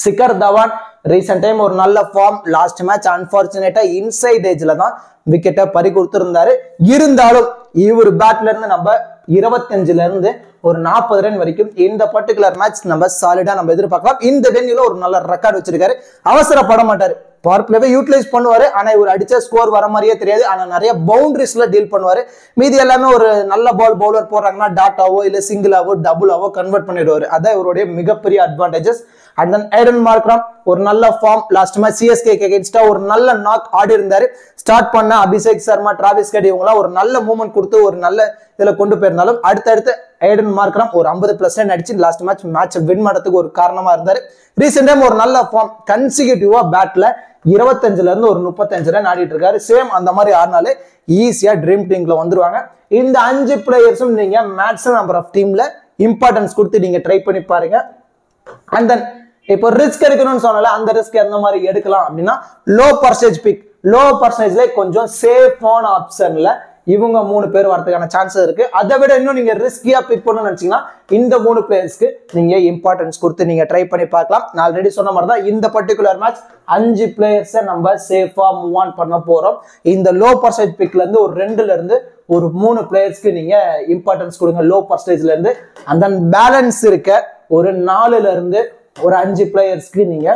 A: சிகர் தவான் ரீசெண்ட் டைம் ஒரு நல்ல ஃபார்ம். லாஸ்ட் மேட்ச் அன்பார்ச்சுனேட்டா இன்சைட் ஏஜ்ல தான் விக்கெட்டை பறி கொடுத்திருந்தாரு. இருந்தாலும் இவர் பேட்ல இருந்து நம்ம 25ல இருந்து ஒரு 40 ரன் வரைக்கும் இந்த பர்டிகுலர் மேட்ச் நம்ம சாலிடா நம்ம எதிர்பார்க்கலாம். இந்த வென்யூல ஒரு நல்ல ரெக்கார்டு வச்சிருக்காரு. அவசரப்பட மாட்டாரு, பவர் பிளேவை யூட்டிலைஸ் பண்ணுவாரு. ஆனா இவர் அடிச்ச ஸ்கோர் வர மாதிரியே தெரியாது. ஆனா நிறைய பவுண்டரிஸ்ல டீல் பண்ணுவாரு. மீதி எல்லாமே ஒரு நல்ல பவுலர் போடுறாங்கன்னா டாட்டாவோ இல்ல சிங்கிளாவோ டபுளாவோ கன்வெர்ட் பண்ணிடுவாரு. அதான் இவருடைய மிகப்பெரிய அட்வான்டேஜஸ். அண்ட் தென் ஐடன் மார்க்ரம் ஒரு நல்ல ஃபார்ம். லாஸ்ட் மேட்ச் சிஎஸ்கே அகைன்ஸ்டா ஒரு நல்ல நாக் ஆடி இருந்தாரு. ஸ்டார்ட் பண்ண அபிஷேக் சர்மா, டிராவிஸ் ஹெட் இவங்களாம் ஒரு நல்ல மூவ்மெண்ட் கொடுத்து ஒரு நல்ல இதுல கொண்டு போயிருந்தாலும் அடுத்தடுத்து ஐடன் மார்க்ரம் ஒரு 50+ ரன் அடிச்சு லாஸ்ட் மேட்ச் வின் பண்ணதுக்கு ஒரு காரணமா இருந்தாரு. ரீசெண்ட் டைம் ஒரு நல்ல ஃபார்ம். கன்சிக்யூட்டிவா பேட்ல 25ல இருந்து ஒரு 35 ரன் ஆடிட்டு இருக்காரு. சேம் அந்த மாதிரி ஆடினாலே ஈஸியா ட்ரீம் டீம்ல வந்துருவாங்க. இந்த 5 பிளேயர்ஸும் நீங்க மேக்ஸிமம் நம்பர் ஆஃப் டீம்ல இம்பார்ட்டன்ஸ் கொடுத்து நீங்க ட்ரை பண்ணி பாருங்க. அண்ட் தென் இப்போ ரிஸ்க் எடுக்கணும்னு சொன்னால அந்த ரிஸ்க் எந்த மாதிரி எடுக்கலாம் அப்படின்னா லோ பர்சன்டேஜ் பிக். லோ பர்சன்டேஜ்ல கொஞ்சம் சேஃபான ஆப்ஷன்ல இவங்க 3 பேர் வரதுக்கான சான்சஸ் இருக்கு. அதை விட இன்னும் நீங்க ரிஸ்கியா பிக் பண்ணணும்னு நினைச்சீங்கன்னா இந்த 3 பிளேயர்ஸ்க்கு நீங்க இம்பார்ட்டன்ஸ் கொடுத்து நீங்க ட்ரை பண்ணி பார்க்கலாம். நான் ஆல்ரெடி சொன்ன மாதிரி தான் இந்த பர்டிகுலர் மேட்ச் 5 பிளேயர்ஸை நம்ம சேஃபா மூவ் ஆன் பண்ண போறோம். இந்த லோ பர்சன்டேஜ் பிக்ல இருந்து ஒரு 2ல இருந்து ஒரு 3 பிளேயர்ஸ்க்கு நீங்க இம்பார்ட்டன்ஸ் கொடுங்க லோ பர்சன்டேஜ்ல இருந்து. அந்த பேலன்ஸ் இருக்க ஒரு 4ல இருந்து ஒரு 5 பிளேயர்ஸ்க்கு நீங்க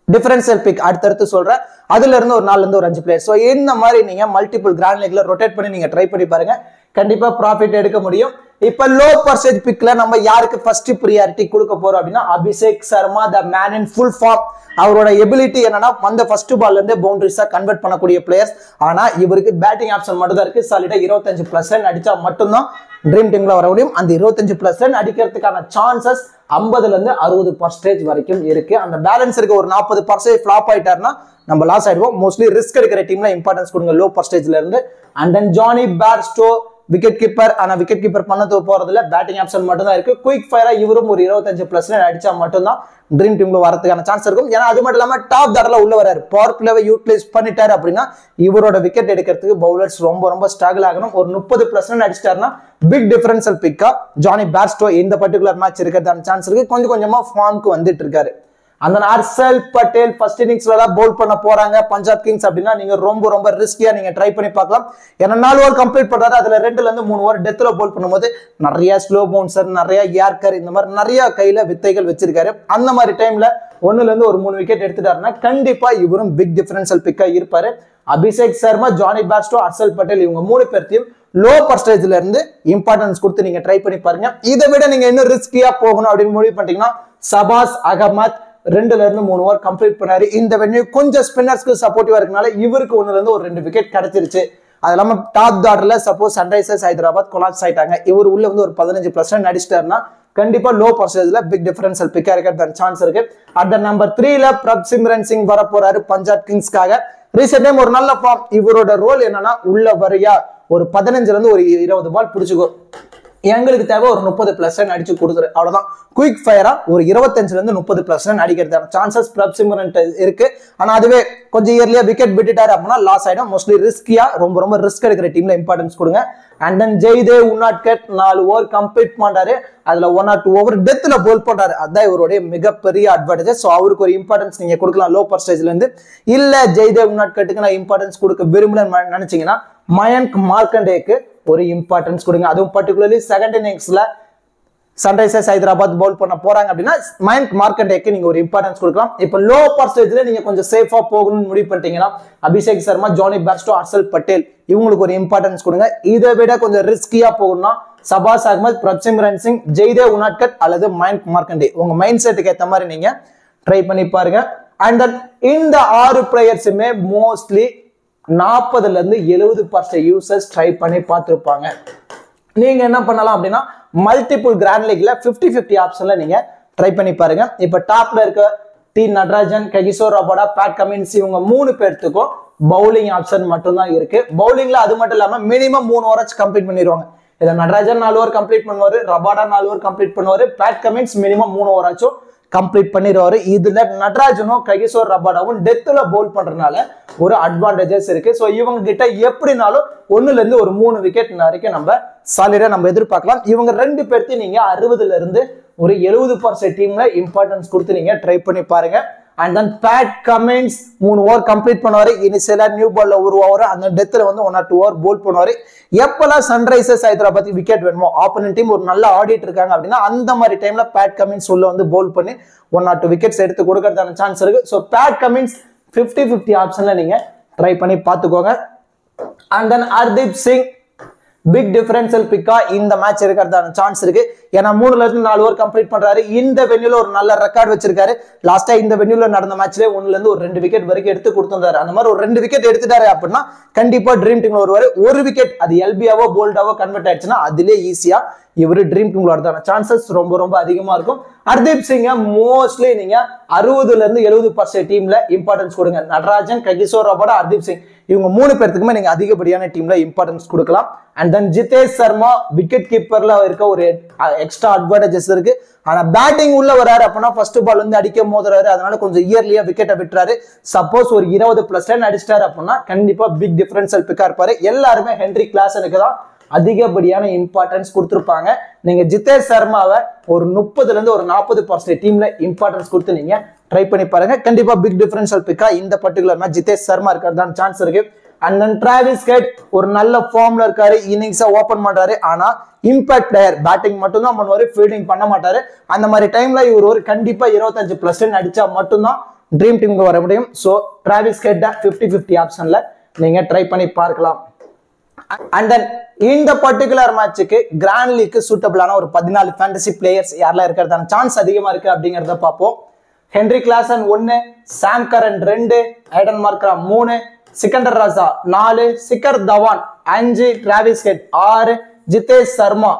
A: டிஃபரன்ஷியல் பிக் அடுத்தடுத்து சொல்றேன். அதுல இருந்து ஒரு 4ல இருந்து ஒரு 5 பிளேயர். ஸோ இந்த மாதிரி நீங்க மல்டிபிள் கிராண்ட் லீக்ல ரொட்டேட் பண்ணி நீங்க ட்ரை பண்ணி பாருங்க. கண்டிப்பா ப்ராஃபிட் எடுக்க முடியும். இப்ப லோ பர்சன்டேஜ் பிக்ல நம்ம யாருக்கு ஃபர்ஸ்ட் ப்ரியாரிட்டி கொடுக்க போறோம் அப்படின்னா Abhishek Sharma, the man in full form. அவரோட எபிலிட்டி என்னன்னா அந்த ஃபர்ஸ்ட் பால்ல இருந்து பவுண்டரிஸா கன்வெர்ட் பண்ணக்கூடிய பிளேயர்ஸ். ஆனா இவருக்கு பேட்டிங் ஆப்ஷன் மட்டும் தான் இருக்கு. சாலிடா 25+ ரன் அடிச்சா மட்டும்தான் ட்ரீம் டீம்ல வர முடியும். அந்த 25+ ரன் அடிக்கிறதுக்கான சான்சஸ் 50ல இருந்து 60% வரைக்கும் இருக்கு. அந்த பேலன்ஸ் இருக்க ஒரு 40% ஃபிளாப் ஆயிட்டாருன்னா நம்ம லாஸ் ஆயிடுவோம். மோஸ்ட்லி ரிஸ்க் எடுக்கிற டீம்ல இம்பார்ட்டன்ஸ் கொடுங்க லோ பர்சன்டேஜ்ல இருந்து. And then Jonny Bairstow wicket keeper. ஆனா விக்கெட் கீப்பர் பண்ணது போறதுல பேட்டிங் ஆப்ஷன் மட்டும் தான் இருக்கு. குயிக் ஃபயரா இவரும் ஒரு 25+ அடிச்சா மட்டும்தான் ட்ரீம் டீம்ல வரதுக்கான சான்ஸ் இருக்கும். ஏன்னா அது மட்டும் இல்லாம டாப் ஆர்டர்ல உள்ள வராரு, பவர் பிளேவை யூட்டிலைஸ் பண்ணிட்டாரு அப்படின்னா இவரோட விக்கெட் எடுக்கிறதுக்கு பவுலர்ஸ் ரொம்ப ஸ்ட்ரகிள் ஆகணும். ஒரு 30+ அடிச்சிட்டாருன்னா பிக் டிஃபரன்ஷியல் பிக்கா ஜானி பேர்ஸ்டோ இந்த பர்டிகுலர் மேட்ச் இருக்கிறதான சான்ஸ் இருக்கு. கொஞ்சம் கொஞ்சமா ஃபார்முக்கு வந்துட்டு இருக்காரு. அந்த ஹர்ஷல் பட்டேல் ஃபர்ஸ்ட் இன்னிங்ஸ்ல தான் பவுல் பண்ண போறாங்க பஞ்சாப் கிங்ஸ் அப்படின்னா நீங்க ரொம்ப ரிஸ்கியா நீங்க ட்ரை பண்ணி பார்க்கலாம். ஏன்னா 4 ஓவர் கம்ப்ளீட் பண்றாரு, அதுல 2ல இருந்து 3 ஓவர் டெத்ல பவுல் பண்ணும்போது நிறைய ஸ்லோ பவுன்சர், நிறைய யார்கர், இந்த மாதிரி நிறைய கையில வித்தைகள் வச்சிருக்காரு. அந்த மாதிரி டைம்ல 1ல இருந்து ஒரு 3 விக்கெட் எடுத்துட்டாருன்னா கண்டிப்பா இவரும் பிக் டிஃபரன்ஷியல் பிக்கா இருப்பாரு. அபிஷேக் சர்மா, ஜானி பேர்ஸ்டோ, ஹர்ஷல் பட்டேல் இவங்க 3 பேர்த்தையும் லோ பர்சன்டேஜ்ல இருந்து இம்பார்ட்டன்ஸ் கொடுத்து நீங்க ட்ரை பண்ணி பாருங்க. இதை விட நீங்க இன்னும் ரிஸ்கியா போகணும் அப்படின்னு முடிவு பண்ணிட்டீங்கன்னா சபாஸ் அகமத் 2ல இருந்து 3 ஓவர் கம்ப்ளீட் பண்ணாரு. இந்த வென்யூ கொஞ்சம் ஸ்பின்னர்ஸ்க்கு சப்போர்ட்டிவா இருக்கனால இவருக்கு 1ல இருந்து ஒரு 2 விக்கெட் கிடைச்சிருச்சு. அது இல்லாம டாப் ஆர்டர்ல சப்போஸ் சன்ரைசர்ஸ் ஹைதராபாத் கொலாப்ஸ் ஆயிட்டாங்க, இவர் உள்ள வந்து ஒரு 15% அடிச்சிட்டாருன்னா கண்டிப்பா லோ பர்சன்டேஜ்ல பிக் டிஃபரன்ஷியல் பிக்கா இருக்கிறது சான்ஸ் இருக்கு. அட் நம்பர் 3ல பிரப்சிம்ரன் சிங் வர போறாரு பஞ்சாப் கிங்ஸ்க்காக. ரீசெண்ட் டைம் ஒரு நல்ல ஃபார்ம். இவரோட ரோல் என்னன்னா உள்ள வரையா ஒரு 15ல இருந்து ஒரு 20 பால் பிடிச்சுக்கோ, எங்களுக்கு தேவை ஒரு 30+ அடிச்சு கொடுத்துரு, அவ்வளவுதான். குயிக் ஃபயரா ஒரு 25ல இருந்து 30+ அடிக்கிறதான சான்சஸ் பிரப்சிம்ரன் இருக்கு. ஆனா அதுவே கொஞ்சம் இயர்லியா விக்கெட் விட்டுட்டாரு அப்படின்னா லாஸ் ஆயிடும். மோஸ்ட்லி ரிஸ்கியா ரொம்ப ரிஸ்க் எடுக்கிற டீம்ல இம்பார்ட்டன்ஸ் கொடுங்க. And then Jaydev Unadkat 4 over complete பண்றாரு, அதுல 1 or 2 ஓவர் டெத்ல பவுல் பண்றாரு. அதான் இவருடைய மிகப்பெரிய அட்வான்டேஜ். ஸோ அவருக்கு ஒரு இம்பார்ட்டன்ஸ் நீங்க கொடுக்கலாம் லோ பர்சன்டேஜ்ல இருந்து. இல்ல ஜெய்தேவ் உன்னாட்கட்டுக்கு நான் இம்பார்ட்டன்ஸ் கொடுக்க விரும்பலன்னு நினைச்சீங்கன்னா மயங்க் மார்க்கண்டேக்கு ஒரு இம்பார்ட்டன்ஸ் கொடுங்க. அதுவும் பர்டிகுலர்லி செகண்ட் இன்னிங்ஸ்ல சன்ரைசர்ஸ் ஹைதராபாத் பவுல் பண்ண போறாங்க அப்படின்னா மயங்க் மார்க்கண்டேக்கு நீங்க ஒரு இம்பார்ட்டன்ஸ் கொடுக்கலாம். இப்ப லோ பர்சன்டேஜ்ல நீங்க கொஞ்சம் சேஃபா போகணும்னு முடிவு பண்ணிட்டீங்கன்னா அபிஷேக் சர்மா, ஜானி பேர்ஸ்டோ, ஹர்ஷல் பட்டேல் இவங்களுக்கு ஒரு இம்பார்ட்டன்ஸ் கொடுங்க. இதை விட கொஞ்சம் ரிஸ்கியா போகணும்னா சபாஸ் அகமத், பிரப்சிம்ரன் சிங், ஜெய்தேவ் உன்னாட்கட் அல்லது மயங்க் மார்க்கண்டே உங்க மைண்ட் செட்டுக்கு ஏற்ற மாதிரி நீங்க ட்ரை பண்ணி பாருங்க. அண்ட் தென் இந்த 6 பிளேயர்ஸுமே மோஸ்ட்லி 40ல இருந்து 70% யூசர்ஸ் ட்ரை பண்ணி பார்த்துருப்பாங்க. நீங்க என்ன பண்ணலாம் அப்படின்னா மல்டிபிள் கிராண்ட் லீக்ல 50-50 ஆப்ஷன்ல நீங்க ட்ரை பண்ணி பாருங்க. இப்ப டாப்ல இருக்க T Natarajan, Kagiso Rabada, Pat Cummins இவங்க 3 பேர்த்துக்கும் பவுலிங் ஆப்ஷன் மட்டும் தான் இருக்கு. பவுலிங்ல அது மட்டும் இல்லாம மினிமம் 3 ஓவராச்சு கம்ப்ளீட் பண்ணிடுவாங்க. இதுல நட்ராஜன் 4 ஓவர் கம்ப்ளீட் பண்ணுவாரு, ரபாடா 4 ஓவர் கம்ப்ளீட் பண்ணுவாரு, பேட் கமின்ஸ் மினிமம் 3 ஓவராச்சும் கம்ப்ளீட் பண்ணிடுவாரு. இதுல நட்ராஜனும் ககிசோர் ரபாடாவும் டெத்ல பவுல் பண்றதுனால ஒரு அட்வான்டேஜஸ் இருக்கு. ஸோ இவங்க கிட்ட எப்படினாலும் 1ல இருந்து ஒரு 3 விக்கெட் வரைக்கும் நம்ம சாலிடா நம்ம எதிர்பார்க்கலாம். இவங்க 2 பேர்த்தையும் நீங்க 60ல இருந்து ஒரு 70% டீம்ல இம்பார்ட்டன்ஸ் கொடுத்து நீங்க ட்ரை பண்ணி பாருங்க. And then Pat Cummins 3 over complete பண்ணுவாரு. இனிஷியலா நியூ பால்ல 1 ஓவர், அந்த டெத்ல வந்து 1 or 2 ஓவர் போல் பண்ணுவாரு. எப்பெல்லாம் சன்ரைசர்ஸ் ஹைதராபாத் விக்கெட் வேணுமோ, ஆப்போனன்ட் டீம் ஒரு நல்ல ஆடிட்டு இருக்காங்க அப்படின்னா அந்த மாதிரி டைம்ல பேட் கமின்ஸ் உள்ள வந்து போல் பண்ணி 1 or 2 விக்கெட்ஸ் எடுத்து கொடுக்கறதான சான்ஸ் இருக்கு. ஸோ பேட் கமின்ஸ் 50-50 ஆப்ஷன்ல நீங்க ட்ரை பண்ணி பார்த்துக்கோங்க. And then Hardeep Singh pick differential பிக்கா இந்த மேட்ச் இருக்கிறதான சான்ஸ் இருக்கு. ஏன்னா 3ல இருந்து 4 ஓவர் கம்ப்ளீட் பண்றாரு. இந்த வென்யூல ஒரு நல்ல ரெக்கார்ட் வச்சிருக்காரு. லாஸ்டா இந்த வென்யூல நடந்த மேட்ச்ல 1ல இருந்து ஒரு 2 விக்கெட் வரைக்கும் எடுத்து கொடுத்திருந்தாரு. அந்த மாதிரி ஒரு 2 விக்கெட் எடுத்துட்டாரு அப்படின்னா கண்டிப்பா ட்ரீம் டீம்ல வருவாரு. ஒரு விக்கெட் அது எல்பியாவோ போல்டாவோ கன்வெர்ட் ஆயிடுச்சுன்னா அதுலயே ஈஸியா இவரு ட்ரீம் டீம்ல வரதான சான்சஸ் ரொம்ப அதிகமா இருக்கும். ஹர்தீப் சிங்க மோஸ்ட்லி நீங்க 60ல இருந்து 70% டீம்ல இம்பார்ட்டன்ஸ் கொடுங்க. நட்ராஜன், ககிசோர் ரபாடா, ஹர்தீப் சிங் இவங்க 3 பேர்த்துக்குமே நீங்க அதிகப்படியான டீம்ல இம்பார்ட்டன்ஸ் கொடுக்கலாம். And then Jitesh Sharma wicket கீப்பர்ல இருக்க ஒரு எக்ஸ்ட்ரா அட்வான்டேஜஸ் இருக்கு. ஆனா பேட்டிங் உள்ள வராரு அப்படின்னா ஃபர்ஸ்ட் பால் வந்து அடிக்க மோதுறாரு, அதனால கொஞ்சம் இயர்லியா விக்கெட்டை விட்டுறாரு. சப்போஸ் ஒரு 20+ ரன் அடிச்சிட்டாரு அப்படின்னா கண்டிப்பா பிக் டிஃபரன்ஷியல் பிக்கா இருப்பாரு. எல்லாருமே ஹென்ரி கிளாசனுக்கு தான் அதிகப்படியான இம்பார்ட்டன்ஸ் கொடுத்துருப்பாங்க. நீங்க ஜிதேஷ் சர்மாவை ஒரு 30ல இருந்து ஒரு 40% டீம்ல இம்பார்ட்டன்ஸ் கொடுத்து நீங்க ட்ரை பண்ணி பாருங்க. கண்டிப்பா பிக் டிஃபரன்ஷியல் பிக்கா இந்த பர்டிகுலர் மேட்ச் ஜிதேஷ் சர்மா இருக்கிறதான சான்ஸ் இருக்கு. அண்ட் தென் டிராவிஸ் ஹெட் ஒரு நல்ல ஃபார்ம்ல இருக்காரு, இன்னிங்ஸை ஓபன் பண்றாரு. ஆனா இம்பாக்ட் பிளேயர், பேட்டிங் மட்டும் தான் பண்ணுவாரு, ஃபீல்டிங் பண்ண மாட்டாரு. அந்த மாதிரி டைம்ல இவர் ஒரு கண்டிப்பா 25+ அடிச்சா மட்டும்தான் ட்ரீம் டீமுக்கு வர முடியும். ஸோ டிராவிஸ் ஹெட் 50-50 ஆப்ஷன்ல நீங்க ட்ரை பண்ணி பார்க்கலாம். அண்ட் தென் இந்த பர்டிகுலர் மேட்சுக்கு கிராண்ட் லீக்கு சூட்டபிளான ஒரு 14 ஃபேண்டசி பிளேயர்ஸ் யாரெல்லாம் இருக்கிறதான சான்ஸ் அதிகமா இருக்கு அப்படிங்கறத பார்ப்போம். Henry Klaasen 1, Sam Curran 2, Aiden Markram 3, Sikandar Raza 4, Shikhar Dhawan 5, Travis Head 6, Jitesh Sharma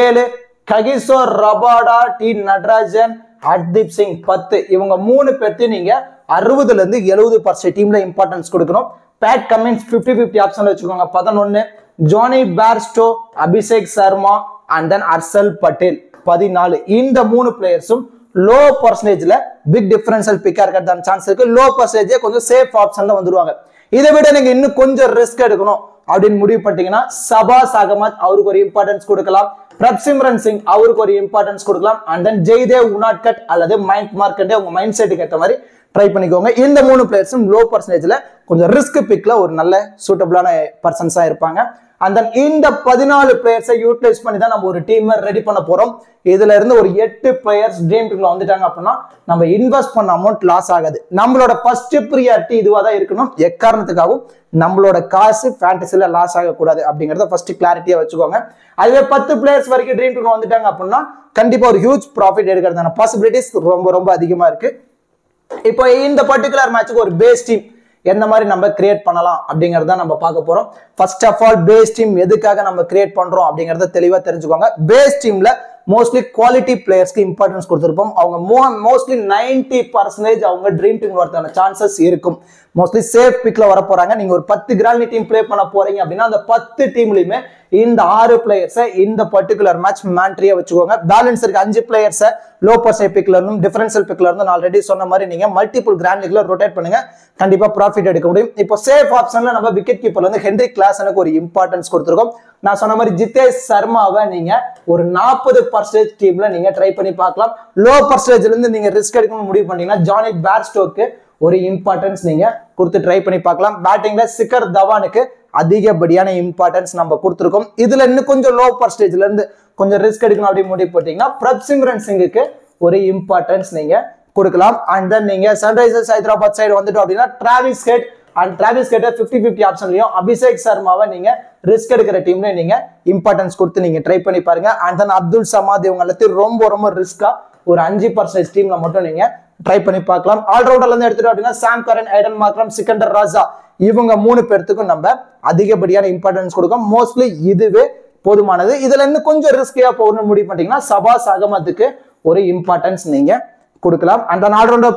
A: 7, Kagiso Rabada, T Natarajan, Hardeep Singh 10. இவங்க 3 பேர்த்தையும் நீங்க 60ல இருந்து 70% டீம்ல இம்பார்ட்டன்ஸ் கொடுக்கணும். பேட் கமின்ஸ் 50-50 ஆப்ஷன்ல வச்சுக்கோங்க 11, Jonny Bairstow, Abhishek Sharma and then Harshal Patel 14. இந்த 3 பிளேயர்ஸும் லோ பர்சன்டேஜ்ல பிக் டிஃபரன்ஷியல் பிக்கா இருக்கிறதான சான்ஸ் இருக்கு. லோ பர்சன்டேஜ் கொஞ்சம் சேஃப் ஆப்ஷன்ல வந்துருவாங்க. இதை விட நீங்க இன்னும் கொஞ்சம் ரிஸ்க் எடுக்கணும் அப்படின்னு முடிவு பண்ணிட்டீங்கன்னா சபாஸ் அகமத் அவருக்கு ஒரு இம்பார்ட்டன்ஸ் கொடுக்கலாம், பிரப்சிம்ரன் சிங் அவருக்கு ஒரு இம்பார்ட்டன்ஸ் கொடுக்கலாம், அண்ட் தென் ஜெய்தேவ் உனாட்கட் அல்லது மைக் மார்க்கண்டே உங்க மைண்ட் செட்டுக்கு ஏற்ற மாதிரி ட்ரை பண்ணிக்கோங்க. இந்த 3 பிளேயர்ஸும் லோ பர்சன்டேஜ்ல கொஞ்சம் ரிஸ்க் பிக்ல ஒரு நல்ல சூட்டபிளான பர்சன்ஸா இருப்பாங்க. அண்ட் தென் இந்த 14 பிளேயர்ஸை யூட்டிலைஸ் பண்ணி தான் நம்ம ஒரு டீம் ரெடி பண்ண போறோம். இதுல இருந்து ஒரு 8 பிளேயர்ஸ் ட்ரீம் டீம்ல வந்துட்டாங்க அப்படின்னா நம்ம இன்வெஸ்ட் பண்ண அமௌண்ட் லாஸ் ஆகாது. நம்மளோட ஃபர்ஸ்ட் ப்ரியாரிட்டி இதுவா தான் இருக்கணும். எக்காரணத்துக்காகவும் நம்மளோட காசு ஃபேண்டசில லாஸ் ஆகக்கூடாது அப்படிங்கறத ஃபர்ஸ்ட் கிளாரிட்டியா வச்சுக்கோங்க. அதுவே 10 பிளேயர்ஸ் வரைக்கும் ட்ரீம் டீம்ல வந்துட்டாங்க அப்படின்னா கண்டிப்பா ஒரு ஹியூஜ் ப்ராஃபிட் எடுக்கிறதான பாசிபிலிட்டிஸ் ரொம்ப ரொம்ப அதிகமா இருக்கு. இப்போ இந்த பர்டிகுலர் மேட்சுக்கு ஒரு பேஸ் டீம் எந்த மாதிரி நம்ம கிரியேட் பண்ணலாம் அப்படிங்கறத நம்ம பார்க்க போறோம். First of all base team எதுக்காக நம்ம கிரியேட் பண்றோம் அப்படிங்கறத தெளிவா தெரிஞ்சுக்கோங்க. பேஸ் டீம்ல மோஸ்ட்லி குவாலிட்டி பிளேயர்ஸ்க்கு இம்பார்ட்டன்ஸ் கொடுத்திருப்போம். அவங்க மோஸ்ட்லி 90% அவங்க ட்ரீம் டீம் வரதுக்கான சான்சஸ் இருக்கும். மோஸ்ட்லி சேஃப் பிக்ல வர போறாங்க. நீங்க ஒரு 10 கிராண்ட் டீம் பிளே பண்ண போறீங்க அப்படின்னா அந்த 10 டீம்லயுமே இந்த 6 பிளேயர்ஸை இந்த பர்டிகுலர் மேட்ச் மேண்ட்ரியா வச்சுக்கோங்க. பேலன்ஸ் இருக்கு 5 பிளேயர்ஸை லோ பர்சன்டேஜ் பிக்ல இருந்தும் டிஃபரன்ஷியல் பிக்ல இருந்தும் ஆல்ரெடி சொன்ன மாதிரி நீங்க மல்டிபிள் கிராண்ட் லீக்ல ரொட்டேட் பண்ணுங்க, கண்டிப்பா ப்ராஃபிட் எடுக்க முடியும். இப்போ சேஃப் ஆப்ஷன்ல நம்ம விக்கெட் கீப்பர்ல இருந்து ஹென்ரி கிளாசனுக்கு ஒரு இம்பார்ட்டன்ஸ் கொடுத்திருக்கோம். நான் சொன்ன மாதிரி ஜிதேஷ் சர்மாவை நீங்க ஒரு 40% டீம்ல நீங்க ட்ரை பண்ணி பார்க்கலாம். லோ பர்சன்டேஜ்ல இருந்து நீங்க ரிஸ்க் எடுக்கணும்னு முடிவு பண்ணீங்கன்னா ஜானி பேர்ஸ்டோக்கு ஒரு இம்பார்ட்டன்ஸ் நீங்க கொடுத்து ட்ரை பண்ணி பார்க்கலாம். பேட்டிங்ல சிக்கர் தவானுக்கு அதிகப்படியான இம்பார்ட்டன்ஸ் நம்ம கொடுத்துருக்கோம். இதுல இன்னும் கொஞ்சம் லோ பர்சன்டேஜ்ல இருந்து கொஞ்சம் ரிஸ்க் எடுக்கணும் அப்படின்னு முடிவு போட்டீங்கன்னா பிரப்சிம்ரன் சிங்குக்கு ஒரு இம்பார்ட்டன்ஸ் நீங்க கொடுக்கலாம். அண்ட் தென் நீங்க சன்ரைசர்ஸ் ஹைதராபாத் சைடு வந்துட்டோம் அப்படின்னா Travis Head and Travis Head 50-50 ஆப்ஷன்லயும் அபிஷேக் சர்மாவை நீங்க ரிஸ்க் எடுக்கிற டீம்ல நீங்க இம்பார்ட்டன்ஸ் கொடுத்து நீங்க ட்ரை பண்ணி பாருங்க. அண்ட் தென் அப்துல் சமாத் இவங்க எல்லாத்தையும் ரொம்ப ரொம்ப ரிஸ்கா ஒரு 5% டீம்ல மட்டும் நீங்க ட்ரை பண்ணி பார்க்கலாம். ஆல்ரவுண்டர்ல இருந்து எடுத்துட்டோம் அப்படின்னா சாம் கரன், ஐடன் மார்க்ரம், சிக்கந்தர் ராஜா இவங்க 3 பேர்த்துக்கும் நம்ம அதிகப்படியான இம்பார்ட்டன்ஸ் கொடுக்கும். மோஸ்ட்லி இதுவே போதுமானது. இதுல இருந்து கொஞ்சம் ரிஸ்கியா போகணும்னு முடிவு பண்ணிட்டீங்கன்னா சபாஸ் அகமதுக்கு ஒரு இம்பார்ட்டன்ஸ் நீங்க கொடுக்கலாம். அந்த ஆல்ரவுண்டர்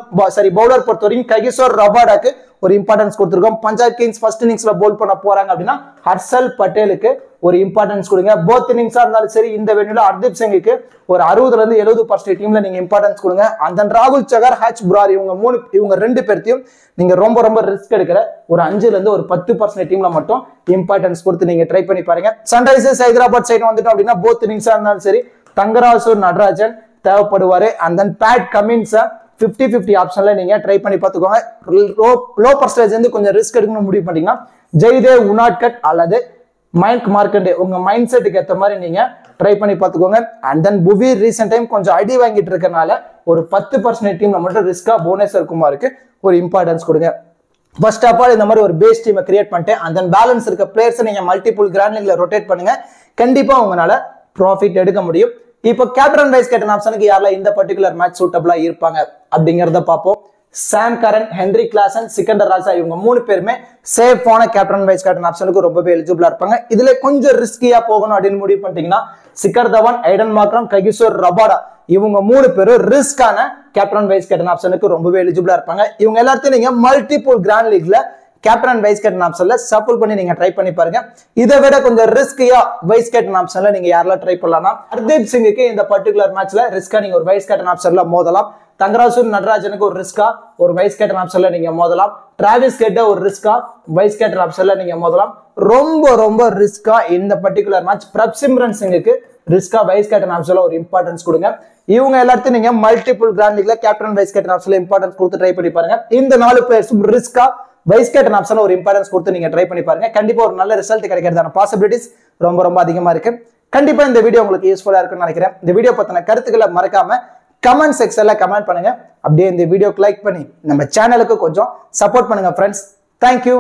A: பவுலர் பொறுத்த வரைக்கும் கைகிசோர் ரபாடாக்கு ஒரு இம்பார்ட்டன்ஸ் கொடுத்துருக்கோம். பஞ்சாப் கிங்ஸ் ஃபர்ஸ்ட் இன்னிங்ஸ்ல பவுல் பண்ண போறாங்க அப்படின்னா ஹர்ஷல் பட்டேலுக்கு ஒரு இம்பார்ட்டன்ஸ் கொடுங்க. போத் இன்னிங்ஸா இருந்தாலும் சரி இந்த வென்யூல ஹர்தீப் சிங்குக்கு ஒரு 60 இருந்து 70% டீம்ல நீங்க இம்பார்ட்டன்ஸ் கொடுங்க. அந்த ராகுல் சகர், ஹச் புரார் இவங்க 2 பேர்த்தையும் நீங்க ரொம்ப ரொம்ப ரிஸ்க் எடுக்கிற ஒரு 5 இருந்து ஒரு 10% டீம்ல மட்டும் இம்பார்ட்டன்ஸ் கொடுத்து நீங்க ட்ரை பண்ணி பாருங்க. சன்ரைசர்ஸ் ஹைதராபாத் சைடு வந்துட்டோம் அப்படின்னா போத் இன்னிங்ஸா இருந்தாலும் சரி தங்கராசு நடராஜன் தேவைப்படுவாரு. அண்ட் தென் பேட் கமின்ஸ் 50-50 ஆப்ஷன்ல நீங்க ட்ரை பண்ணி பார்த்துக்கோங்க. லோ பர்சன்டேஜ் வந்து கொஞ்சம் ரிஸ்க் எடுக்கணும்னு முடிவு பண்ணீங்கன்னா ஜெய்தேவ் உனாட்கட் அல்லது மைக் மார்க்கண்டே உங்க மைண்ட் செட்டுக்கு ஏற்ற மாதிரி நீங்க ட்ரை பண்ணி பார்த்துக்கோங்க. அண்ட் தென் புவி ரீசெண்ட் டைம் கொஞ்சம் அடி வாங்கிட்டு இருக்கனால ஒரு 10% டீம்ல மட்டும் ரிஸ்கா புவனேஸ்வர் குமாருக்கு ஒரு இம்பார்ட்டன்ஸ் கொடுங்க. ஃபர்ஸ்ட் ஆஃப் ஆல் இந்த மாதிரி ஒரு பேஸ் டீமை கிரியேட் பண்ணிட்டு அண்ட் தென் பேலன்ஸ் இருக்க பிளேயர்ஸ் நீங்க மல்டிபிள் கிராண்ட் லீக்ல ரொட்டேட் பண்ணுங்க, கண்டிப்பா உங்களால ப்ராஃபிட் எடுக்க முடியும். இப்போ கேப்டன் வைஸ் கேப்டன் ஆப்ஷனுக்கு யாரெல்லாம் இந்த பர்டிகுலர் மேட்ச் சூட்டபிளா இருப்பாங்க அப்படிங்கறத பார்ப்போம். சாம் கரன், ஹென்ரி கிளாசன், சிக்கந்தர் ராஜா இவங்க 3 பேருமே சேஃபான கேப்டன் வைஸ் கேப்டன் ஆப்ஷனுக்கு ரொம்பவே எலிஜிபிளா இருப்பாங்க. இதுல கொஞ்சம் ரிஸ்கியா போகணும் அப்படின்னு முடிவு பண்ணிட்டீங்கன்னா Shikhar Dhawan, Aiden Markram, Kagiso Rabada இவங்க 3 பேரும் ரிஸ்கான கேப்டன் வைஸ் கேப்டன் ஆப்ஷனுக்கு ரொம்பவே எலிஜிபிளா இருப்பாங்க. இவங்க எல்லாத்தையும் நீங்க மல்டிபிள் கிராண்ட் லீக்ல கேப்டன் வைஸ் கேப்டன் ஆப்ஷன்ல சப்போர்ட் பண்ணி நீங்க ட்ரை பண்ணி பாருங்க. இதை விட கொஞ்சம் ரிஸ்கியா வைஸ் கேப்டன் ஆப்ஷன்ல நீங்க யாரெல்லாம் ட்ரை பண்ணலாம்னா ஹர்தீப் சிங்குக்கு இந்த பர்டிகுலர் மேட்ச்ல ரிஸ்கா நீங்க ஒரு வைஸ் கேப்டன் ஆப்ஷன்ல மோதலாம். தங்கராசு நடராஜனுக்கு ஒரு ரிஸ்கா ஒரு வைஸ் கேப்டன் ஆப்ஷன்ல நீங்க மோதலாம். டிராவிஸ் ஹெட் ஒரு ரிஸ்கா வைஸ் கேப்டன் ஆப்ஷன்ல நீங்க மோதலாம். ரொம்ப ரொம்ப ரிஸ்கா இந்த பர்டிகுலர் மேட்ச் பிரப்சிம்ரன் சிங்குக்கு ரிஸ்கா வைஸ் கேப்டன் ஆப்ஷன்ல ஒரு இம்பார்ட்டன்ஸ் கொடுங்க. இவங்க எல்லாத்தையும் நீங்க மல்டிபிள் கிராண்ட் லீக்ல கேப்டன் வைஸ் கேப்டன் ஆப்ஷன்ல இம்பார்ட்டன்ஸ் கொடுத்து ட்ரை பண்ணி பாருங்க. இந்த 4 பிளேயர்ஸும் ரிஸ்கா வைஸ் கேப்டன் ஆப்ஷன்ல ஒரு இம்பார்ட்டன்ஸ் கொடுத்து நீங்க ட்ரை பண்ணி பாருங்க. கண்டிப்பா ஒரு நல்ல ரிசல்ட் கிடைக்கிறதான பாசிபிலிட்டிஸ் ரொம்ப ரொம்ப அதிகமா இருக்கு. கண்டிப்பா இந்த வீடியோ உங்களுக்கு யூஸ்ஃபுல்லா இருக்குன்னு நினைக்கிறேன். இந்த வீடியோ பத்தின கருத்துக்களை மறக்காம கமெண்ட் செக்ஷன்ல கமெண்ட் பண்ணுங்க. அப்படியே இந்த வீடியோக்கு லைக் பண்ணி நம்ம சேனலுக்கு கொஞ்சம் சப்போர்ட் பண்ணுங்க ஃப்ரெண்ட்ஸ். தேங்க்யூ.